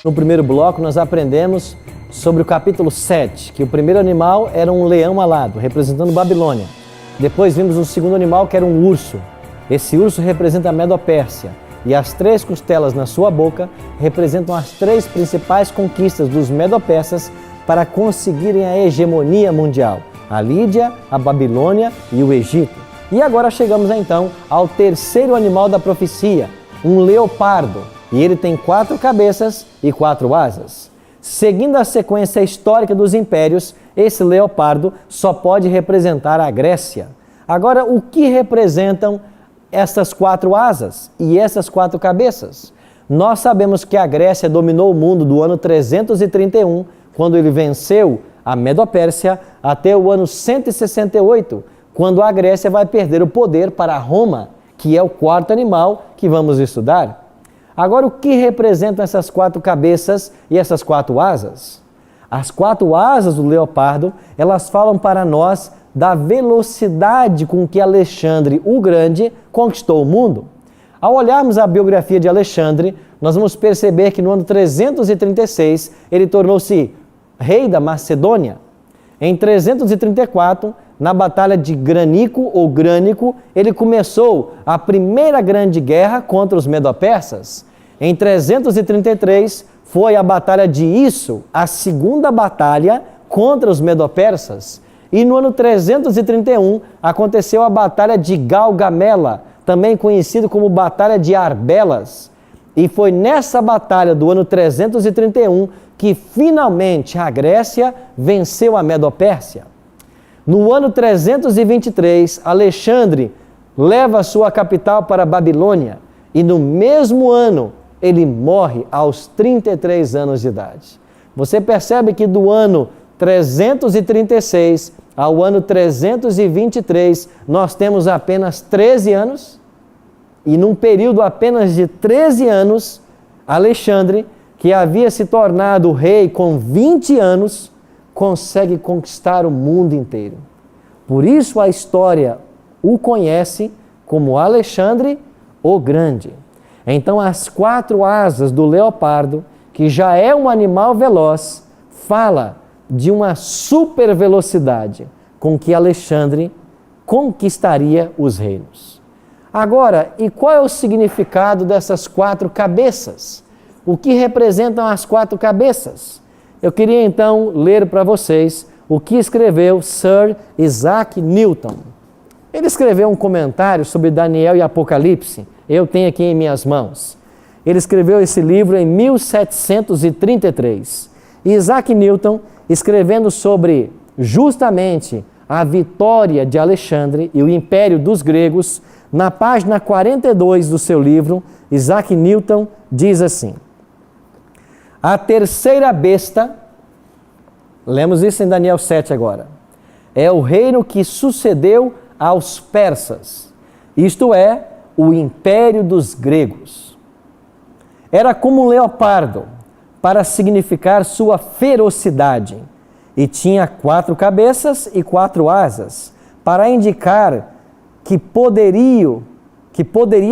No primeiro bloco, nós aprendemos sobre o capítulo 7, que o primeiro animal era um leão alado, representando Babilônia. Depois vimos um segundo animal, que era um urso. Esse urso representa a Medo-Pérsia. E as 3 costelas na sua boca representam as 3 principais conquistas dos Medo-Persas para conseguirem a hegemonia mundial: a Lídia, a Babilônia e o Egito. E agora chegamos então ao terceiro animal da profecia, um leopardo. E ele tem 4 cabeças e 4 asas. Seguindo a sequência histórica dos impérios, esse leopardo só pode representar a Grécia. Agora, o que representam essas 4 asas e essas 4 cabeças? Nós sabemos que a Grécia dominou o mundo do ano 331, quando ele venceu a Medo-Pérsia, até o ano 168, quando a Grécia vai perder o poder para Roma, que é o 4º animal que vamos estudar. Agora, o que representam essas 4 cabeças e essas 4 asas? As 4 asas do leopardo, elas falam para nós da velocidade com que Alexandre o Grande conquistou o mundo. Ao olharmos a biografia de Alexandre, nós vamos perceber que no ano 336 ele tornou-se rei da Macedônia. Em 334, na Batalha de Granico ou Grânico, ele começou a primeira grande guerra contra os Medo-Persas. Em 333, foi a Batalha de Isso, a segunda batalha contra os Medo-Persas. E no ano 331, aconteceu a Batalha de Galgamela, também conhecido como Batalha de Arbelas. E foi nessa batalha do ano 331 que finalmente a Grécia venceu a Medo-Pérsia. No ano 323, Alexandre leva sua capital para a Babilônia. E no mesmo ano, ele morre aos 33 anos de idade. Você percebe que do ano 336 ao ano 323, nós temos apenas 13 anos, e num período apenas de 13 anos, Alexandre, que havia se tornado rei com 20 anos, consegue conquistar o mundo inteiro. Por isso a história o conhece como Alexandre o Grande. Então, as 4 asas do leopardo, que já é um animal veloz, fala de uma super velocidade com que Alexandre conquistaria os reinos. Agora, e qual é o significado dessas 4 cabeças? O que representam as 4 cabeças? Eu queria então ler para vocês o que escreveu Sir Isaac Newton. Ele escreveu um comentário sobre Daniel e Apocalipse. Eu tenho aqui em minhas mãos. Ele escreveu esse livro em 1733. Isaac Newton, escrevendo sobre justamente a vitória de Alexandre e o império dos gregos, na página 42 do seu livro, Isaac Newton diz assim: a terceira besta, lemos isso em Daniel 7 agora, é o reino que sucedeu aos persas, isto é, o império dos gregos. Era como um leopardo, para significar sua ferocidade, e tinha 4 cabeças e 4 asas, para indicar que poderia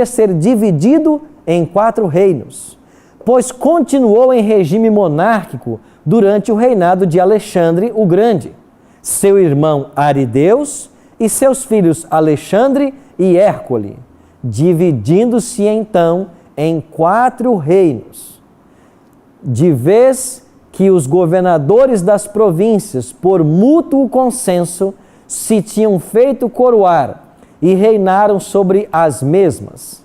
ser dividido em 4 reinos, pois continuou em regime monárquico durante o reinado de Alexandre o Grande, seu irmão Arideus e seus filhos Alexandre e Hércole, dividindo-se então em 4 reinos, de vez que os governadores das províncias, por mútuo consenso, se tinham feito coroar e reinaram sobre as mesmas.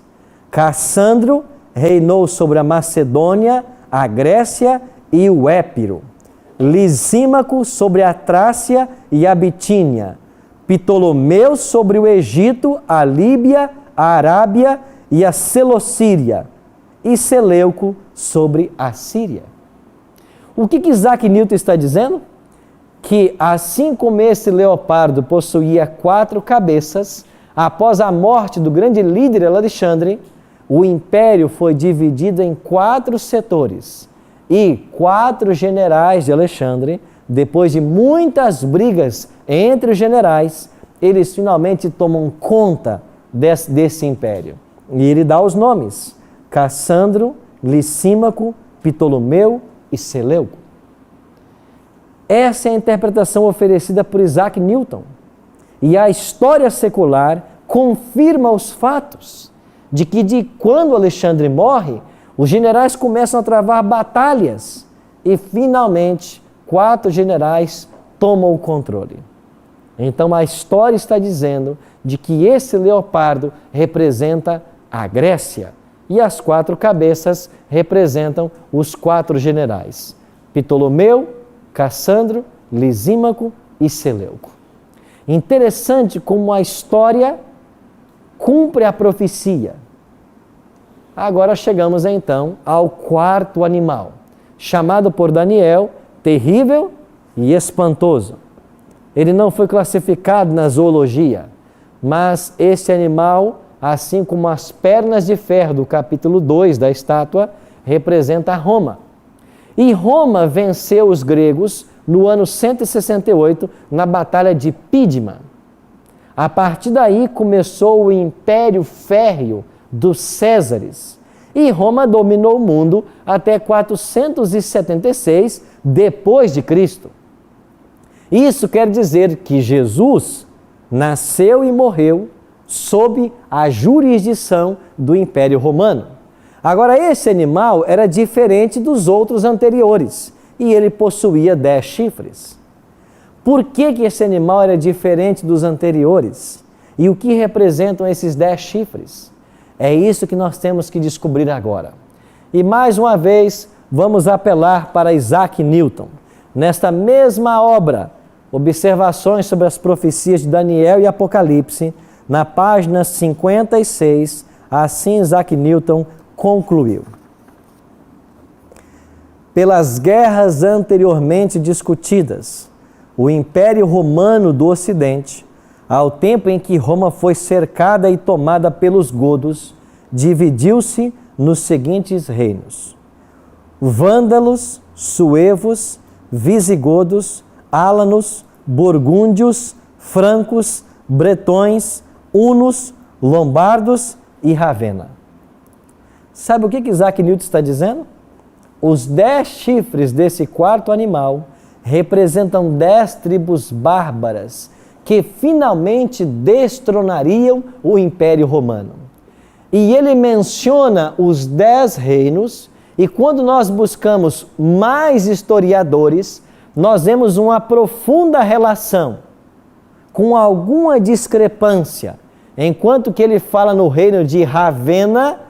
Cassandro reinou sobre a Macedônia, a Grécia e o Épiro. Lisímaco sobre a Trácia e a Bitínia. Ptolomeu sobre o Egito, a Líbia, a Arábia e a Seleucíria. E Seleuco sobre a Síria. O que Isaac Newton está dizendo? Que assim como esse leopardo possuía 4 cabeças, após a morte do grande líder Alexandre, o império foi dividido em 4 setores. E 4 generais de Alexandre, depois de muitas brigas entre os generais, eles finalmente tomam conta desse império. E ele dá os nomes: Cassandro, Lisímaco, Ptolomeu e Seleuco. Essa é a interpretação oferecida por Isaac Newton. E a história secular confirma os fatos de que de quando Alexandre morre, os generais começam a travar batalhas e finalmente 4 generais tomam o controle. Então a história está dizendo de que esse leopardo representa a Grécia e as 4 cabeças representam os 4 generais: Ptolomeu, Cassandro, Lisímaco e Seleuco. Interessante como a história cumpre a profecia. Agora chegamos então ao 4º animal, chamado por Daniel terrível e espantoso. Ele não foi classificado na zoologia, mas esse animal, assim como as pernas de ferro do capítulo 2 da estátua, representa Roma. E Roma venceu os gregos no ano 168, na Batalha de Pídima. A partir daí começou o Império Férreo dos Césares. E Roma dominou o mundo até 476 depois de Cristo. Isso quer dizer que Jesus nasceu e morreu sob a jurisdição do Império Romano. Agora, esse animal era diferente dos outros anteriores e ele possuía 10 chifres. Por que esse animal era diferente dos anteriores? E o que representam esses 10 chifres? É isso que nós temos que descobrir agora. E mais uma vez, vamos apelar para Isaac Newton. Nesta mesma obra, Observações sobre as profecias de Daniel e Apocalipse, na página 56, assim Isaac Newton concluiu. Pelas guerras anteriormente discutidas, o Império Romano do Ocidente, ao tempo em que Roma foi cercada e tomada pelos godos, dividiu-se nos seguintes reinos: vândalos, suevos, visigodos, álanos, burgúndios, francos, bretões, hunos, lombardos e Ravenna. Sabe o que Isaac Newton está dizendo? Os 10 chifres desse quarto animal representam 10 tribos bárbaras que finalmente destronariam o Império Romano. E ele menciona os 10 reinos, e quando nós buscamos mais historiadores, nós vemos uma profunda relação, com alguma discrepância. Enquanto que ele fala no reino de Ravenna,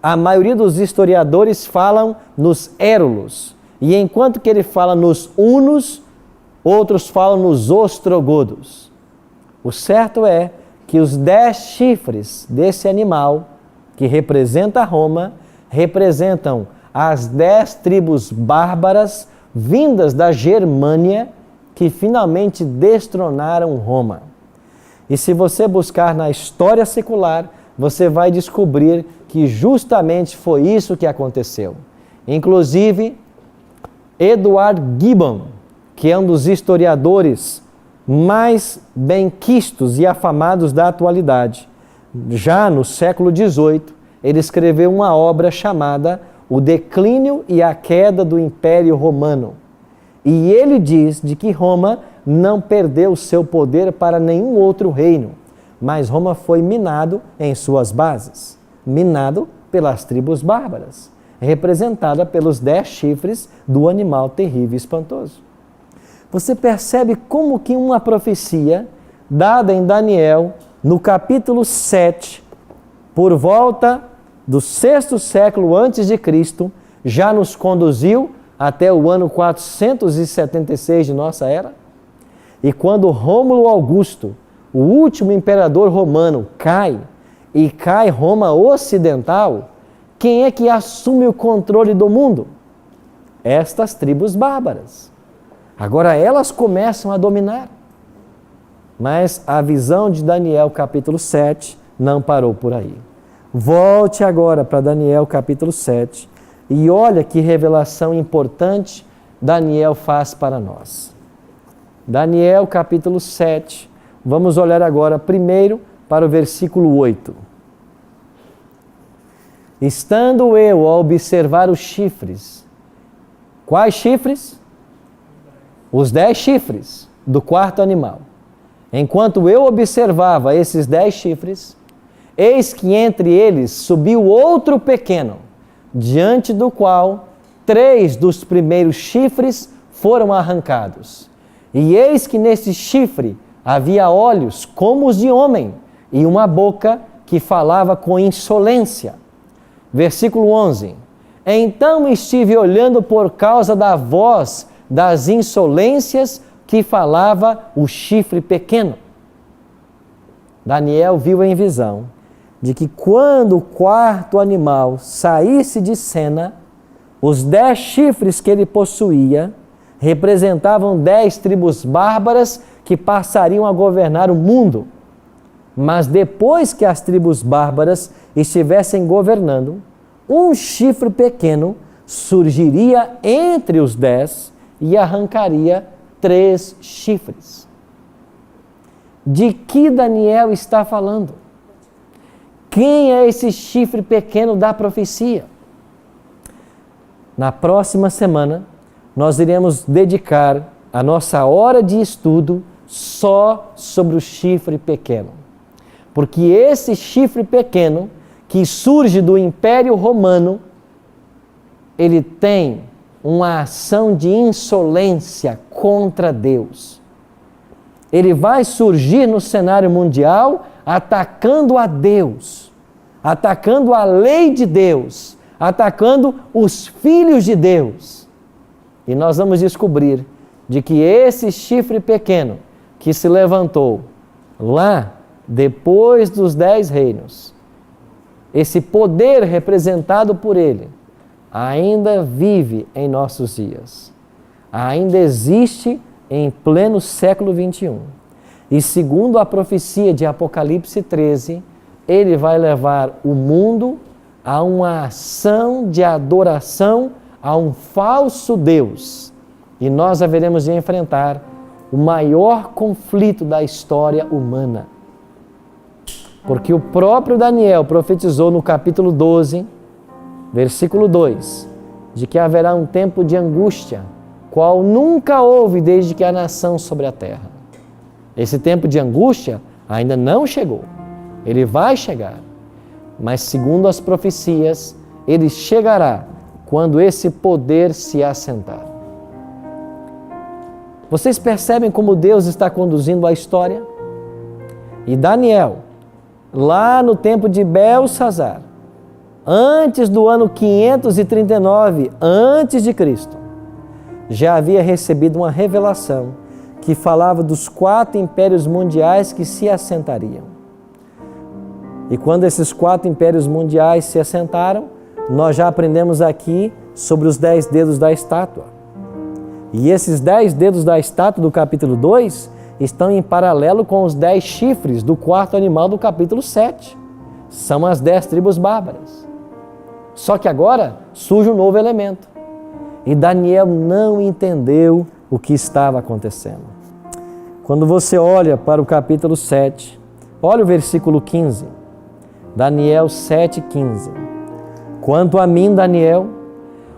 a maioria dos historiadores falam nos Érulos. E enquanto que ele fala nos hunos, outros falam nos ostrogodos. O certo é que os 10 chifres desse animal, que representa Roma, representam as 10 tribos bárbaras vindas da Germânia, que finalmente destronaram Roma. E se você buscar na história secular, você vai descobrir que justamente foi isso que aconteceu. Inclusive, Edward Gibbon, que é um dos historiadores mais benquistos e afamados da atualidade, já no século XVIII, ele escreveu uma obra chamada O Declínio e a Queda do Império Romano. E ele diz de que Roma não perdeu seu poder para nenhum outro reino, mas Roma foi minado em suas bases, minado pelas tribos bárbaras, representada pelos 10 chifres do animal terrível e espantoso. Você percebe como que uma profecia dada em Daniel, no capítulo 7, por volta do 6º século antes de Cristo, já nos conduziu até o ano 476 de nossa era. E quando Rômulo Augusto, o último imperador romano, cai, e cai Roma Ocidental, quem é que assume o controle do mundo? Estas tribos bárbaras. Agora elas começam a dominar. Mas a visão de Daniel capítulo 7 não parou por aí. Volte agora para Daniel capítulo 7 e olha que revelação importante Daniel faz para nós. Daniel capítulo 7, vamos olhar agora primeiro para o versículo 8. Estando eu a observar os chifres. Quais chifres? Os 10 chifres do quarto animal. Enquanto eu observava esses 10 chifres, eis que entre eles subiu outro pequeno, diante do qual 3 dos primeiros chifres foram arrancados. E eis que nesse chifre havia olhos como os de homem, e uma boca que falava com insolência. Versículo 11. Então estive olhando por causa da voz das insolências que falava o chifre pequeno. Daniel viu em visão de que quando o quarto animal saísse de cena, os 10 chifres que ele possuía representavam 10 tribos bárbaras que passariam a governar o mundo. Mas depois que as tribos bárbaras estivessem governando, um chifre pequeno surgiria entre os 10 e arrancaria 3 chifres. De que Daniel está falando? Quem é esse chifre pequeno da profecia? Na próxima semana, nós iremos dedicar a nossa hora de estudo só sobre o chifre pequeno. Porque esse chifre pequeno, que surge do Império Romano, ele tem uma ação de insolência contra Deus. Ele vai surgir no cenário mundial atacando a Deus, atacando a lei de Deus, atacando os filhos de Deus. E nós vamos descobrir de que esse chifre pequeno que se levantou lá depois dos 10 reinos, esse poder representado por ele, ainda vive em nossos dias. Ainda existe em pleno século 21. E segundo a profecia de Apocalipse 13, ele vai levar o mundo a uma ação de adoração a um falso Deus. E nós haveremos de enfrentar o maior conflito da história humana. Porque o próprio Daniel profetizou no capítulo 12, versículo 2, de que haverá um tempo de angústia, qual nunca houve desde que há nação sobre a terra. Esse tempo de angústia ainda não chegou. Ele vai chegar. Mas segundo as profecias, ele chegará quando esse poder se assentar. Vocês percebem como Deus está conduzindo a história? E Daniel, lá no tempo de Belsazar, antes do ano 539 antes de Cristo, já havia recebido uma revelação que falava dos 4 impérios mundiais que se assentariam. E quando esses 4 impérios mundiais se assentaram, nós já aprendemos aqui sobre os 10 dedos da estátua. E esses 10 dedos da estátua do capítulo 2 estão em paralelo com os 10 chifres do quarto animal do capítulo 7. São as 10 tribos bárbaras. Só que agora surge um novo elemento. E Daniel não entendeu o que estava acontecendo. Quando você olha para o capítulo 7, olha o versículo 15. Daniel 7,15. Quanto a mim, Daniel,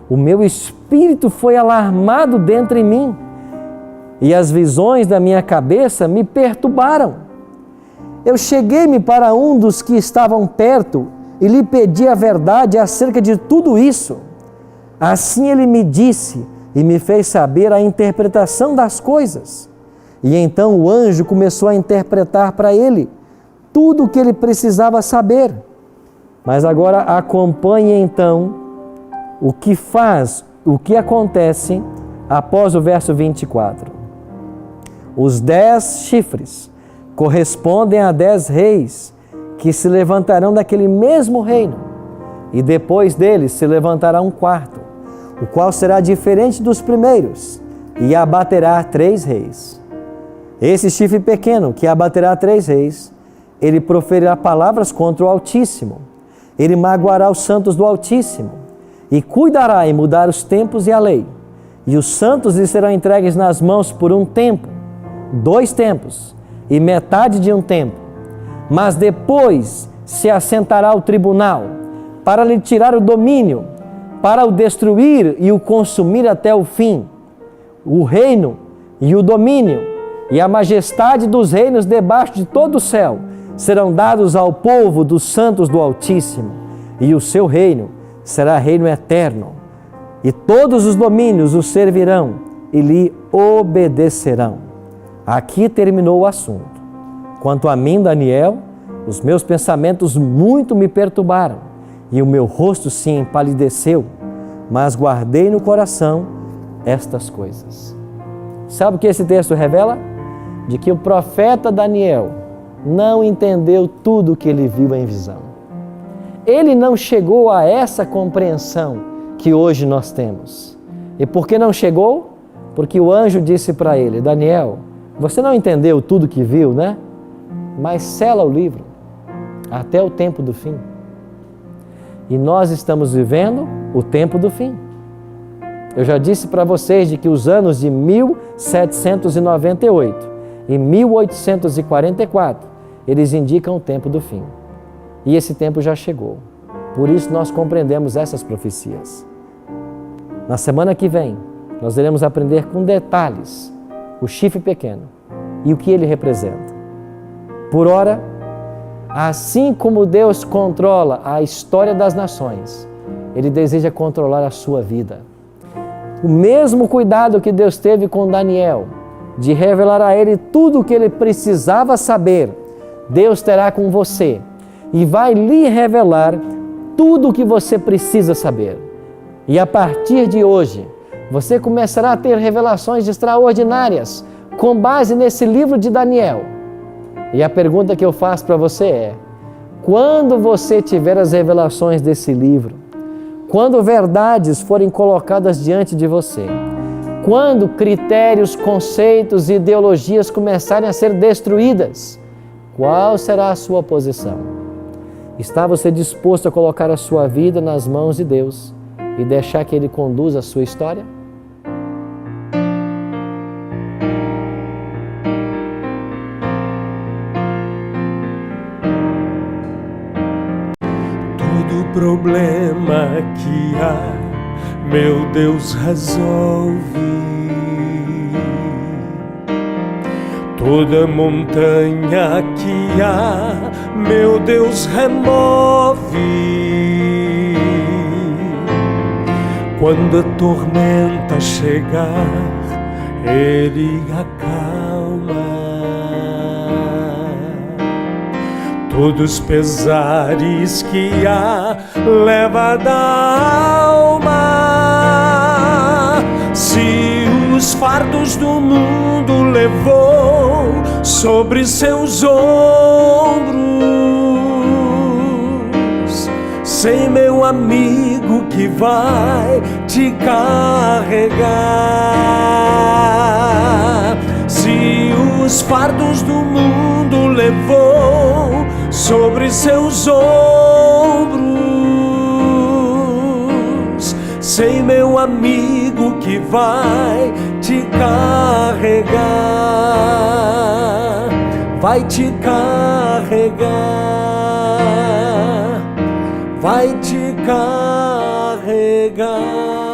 o meu espírito foi alarmado dentro em mim, e as visões da minha cabeça me perturbaram. Eu cheguei-me para um dos que estavam perto e lhe pedi a verdade acerca de tudo isso. Assim ele me disse e me fez saber a interpretação das coisas. E então o anjo começou a interpretar para ele tudo o que ele precisava saber. Mas agora acompanhe então o que acontece após o verso 24. Os 10 chifres correspondem a 10 reis que se levantarão daquele mesmo reino. E depois deles se levantará um quarto, o qual será diferente dos primeiros, e abaterá 3 reis. Esse chifre pequeno, que abaterá 3 reis, ele proferirá palavras contra o Altíssimo. Ele magoará os santos do Altíssimo, e cuidará em mudar os tempos e a lei. E os santos lhe serão entregues nas mãos por um tempo, 2 tempos, e metade de um tempo. Mas depois se assentará o tribunal, para lhe tirar o domínio, para o destruir e o consumir até o fim. O reino e o domínio e a majestade dos reinos debaixo de todo o céu serão dados ao povo dos santos do Altíssimo, e o seu reino será reino eterno, e todos os domínios o servirão e lhe obedecerão. Aqui terminou o assunto. Quanto a mim, Daniel, os meus pensamentos muito me perturbaram, e o meu rosto se empalideceu, mas guardei no coração estas coisas. Sabe o que esse texto revela? De que o profeta Daniel não entendeu tudo o que ele viu em visão. Ele não chegou a essa compreensão que hoje nós temos. E por que não chegou? Porque o anjo disse para ele: Daniel, você não entendeu tudo que viu, né? Mas sela o livro até o tempo do fim. E nós estamos vivendo o tempo do fim. Eu já disse para vocês de que os anos de 1798 e 1844, eles indicam o tempo do fim. E esse tempo já chegou. Por isso nós compreendemos essas profecias. Na semana que vem, nós iremos aprender com detalhes o chifre pequeno e o que ele representa. Por ora, assim como Deus controla a história das nações, Ele deseja controlar a sua vida. O mesmo cuidado que Deus teve com Daniel, de revelar a ele tudo o que ele precisava saber, Deus terá com você e vai lhe revelar tudo o que você precisa saber. E a partir de hoje, você começará a ter revelações extraordinárias com base nesse livro de Daniel. E a pergunta que eu faço para você é: quando você tiver as revelações desse livro, quando verdades forem colocadas diante de você, quando critérios, conceitos e ideologias começarem a ser destruídas, qual será a sua posição? Está você disposto a colocar a sua vida nas mãos de Deus e deixar que Ele conduza a sua história? Todo problema que há, meu Deus resolve. Toda montanha que há, meu Deus remove. Quando a tormenta chegar, Ele acalma. Todos os pesares que há, leva da alma. Se os fardos do mundo levou sobre seus ombros, sem meu amigo que vai te carregar. Se os fardos do mundo levou sobre seus ombros, sem meu amigo que vai te carregar, vai te carregar, vai te carregar.